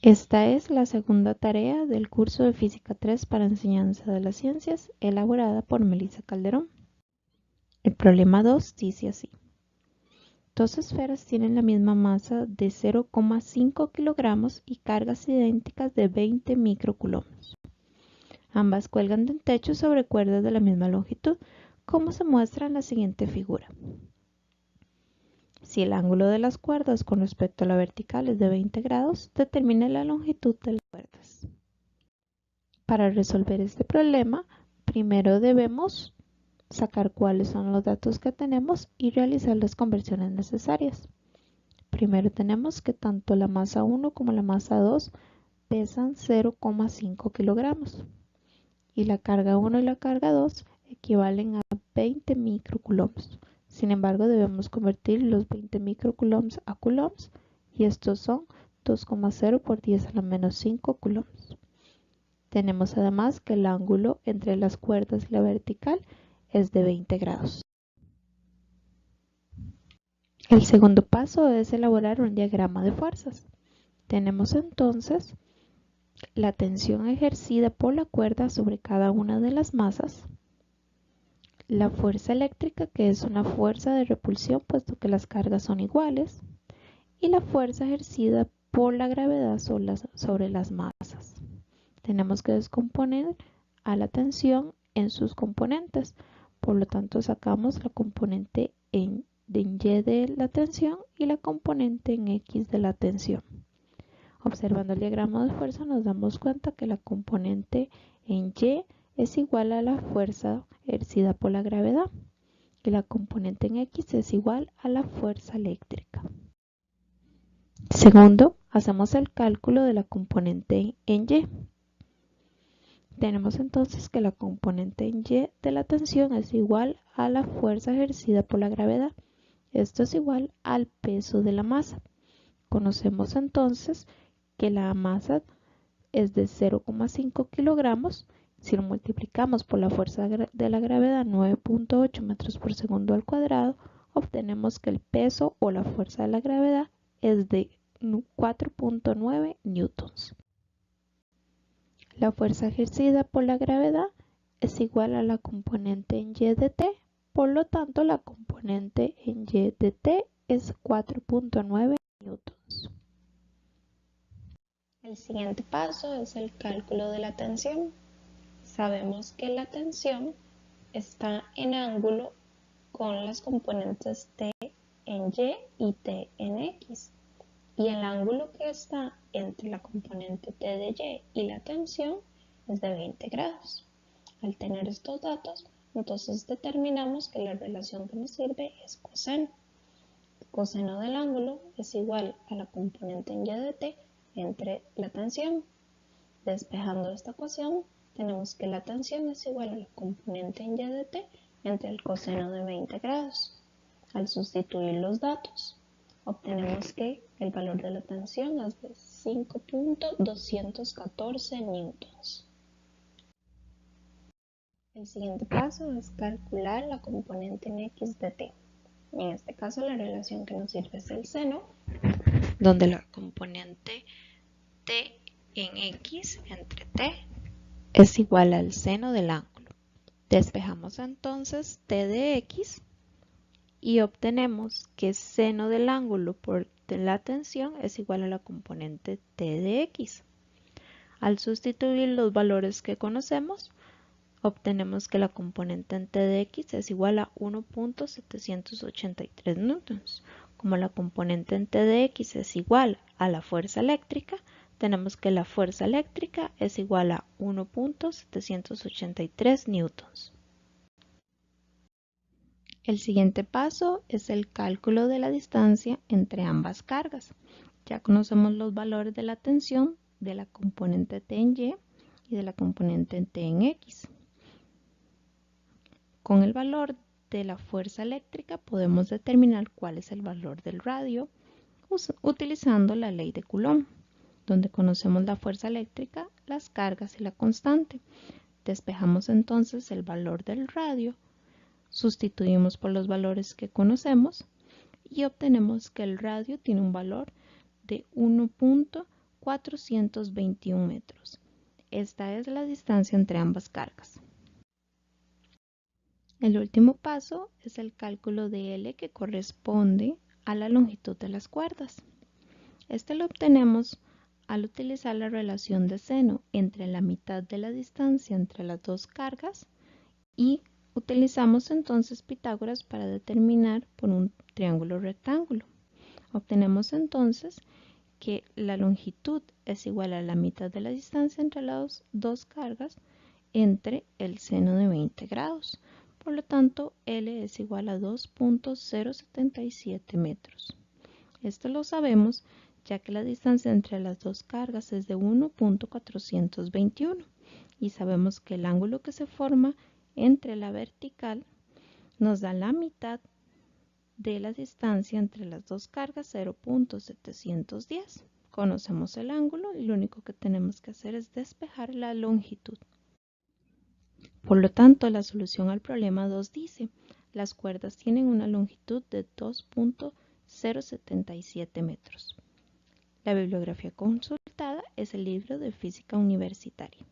Esta es la segunda tarea del curso de Física 3 para Enseñanza de las Ciencias, elaborada por Melissa Calderón. El problema 2 dice así. Dos esferas tienen la misma masa de 0,5 kilogramos y cargas idénticas de 20 microcoulombs. Ambas cuelgan de un techo sobre cuerdas de la misma longitud, como se muestra en la siguiente figura. Si el ángulo de las cuerdas con respecto a la vertical es de 20 grados, determine la longitud de las cuerdas. Para resolver este problema, primero debemos sacar cuáles son los datos que tenemos y realizar las conversiones necesarias. Primero tenemos que tanto la masa 1 como la masa 2 pesan 0,5 kilogramos y la carga 1 y la carga 2 equivalen a 20 microcoulombs. Sin embargo, debemos convertir los 20 microcoulombs a coulombs y estos son 2,0 por 10 a la menos 5 coulombs. Tenemos además que el ángulo entre las cuerdas y la vertical es de 20 grados. El segundo paso es elaborar un diagrama de fuerzas. Tenemos entonces la tensión ejercida por la cuerda sobre cada una de las masas, la fuerza eléctrica, que es una fuerza de repulsión puesto que las cargas son iguales, y la fuerza ejercida por la gravedad sobre las masas. Tenemos que descomponer a la tensión en sus componentes, por lo tanto sacamos la componente en Y de la tensión y la componente en X de la tensión. Observando el diagrama de fuerza nos damos cuenta que la componente en Y es igual a la fuerza ejercida por la gravedad y la componente en X es igual a la fuerza eléctrica. Segundo, hacemos el cálculo de la componente en Y. Tenemos entonces que la componente en Y de la tensión es igual a la fuerza ejercida por la gravedad. Esto es igual al peso de la masa. Conocemos entonces que la masa es de 0,5 kilogramos. Si lo multiplicamos por la fuerza de la gravedad 9.8 metros por segundo al cuadrado, obtenemos que el peso o la fuerza de la gravedad es de 4.9 newtons. La fuerza ejercida por la gravedad es igual a la componente en Y de T, por lo tanto la componente en Y de T es 4.9 newtons. El siguiente paso es el cálculo de la tensión. Sabemos que la tensión está en ángulo con las componentes T en Y y T en X. Y el ángulo que está entre la componente T de Y y la tensión es de 20 grados. Al tener estos datos, entonces determinamos que la relación que nos sirve es coseno. El coseno del ángulo es igual a la componente en Y de T entre la tensión. Despejando esta ecuación, tenemos que la tensión es igual a la componente en Y de T entre el coseno de 20 grados. Al sustituir los datos, obtenemos que el valor de la tensión es de 5.214 newtons. El siguiente paso es calcular la componente en X de T. En este caso la relación que nos sirve es el seno, donde la componente T en X entre T es igual al seno del ángulo. Despejamos entonces T de X y obtenemos que seno del ángulo por la tensión es igual a la componente T de X. Al sustituir los valores que conocemos, obtenemos que la componente en T de X es igual a 1.783 newtons. Como la componente en T de X es igual a la fuerza eléctrica, tenemos que la fuerza eléctrica es igual a 1.783 newtons. El siguiente paso es el cálculo de la distancia entre ambas cargas. Ya conocemos los valores de la tensión de la componente T en Y y de la componente T en X. Con el valor de la fuerza eléctrica podemos determinar cuál es el valor del radio utilizando la ley de Coulomb, donde conocemos la fuerza eléctrica, las cargas y la constante. Despejamos entonces el valor del radio, sustituimos por los valores que conocemos y obtenemos que el radio tiene un valor de 1.4 421 metros. Esta es la distancia entre ambas cargas. El último paso es el cálculo de L, que corresponde a la longitud de las cuerdas. Este lo obtenemos al utilizar la relación de seno entre la mitad de la distancia entre las dos cargas y utilizamos entonces Pitágoras para determinar por un triángulo rectángulo. Obtenemos entonces que la longitud es igual a la mitad de la distancia entre las dos cargas entre el seno de 20 grados. Por lo tanto, L es igual a 2.077 metros. Esto lo sabemos ya que la distancia entre las dos cargas es de 1.421 y sabemos que el ángulo que se forma entre la vertical nos da la mitad de la distancia entre las dos cargas, 0.710. Conocemos el ángulo y lo único que tenemos que hacer es despejar la longitud. Por lo tanto, la solución al problema 2 dice: las cuerdas tienen una longitud de 2.077 metros. La bibliografía consultada es el libro de Física Universitaria.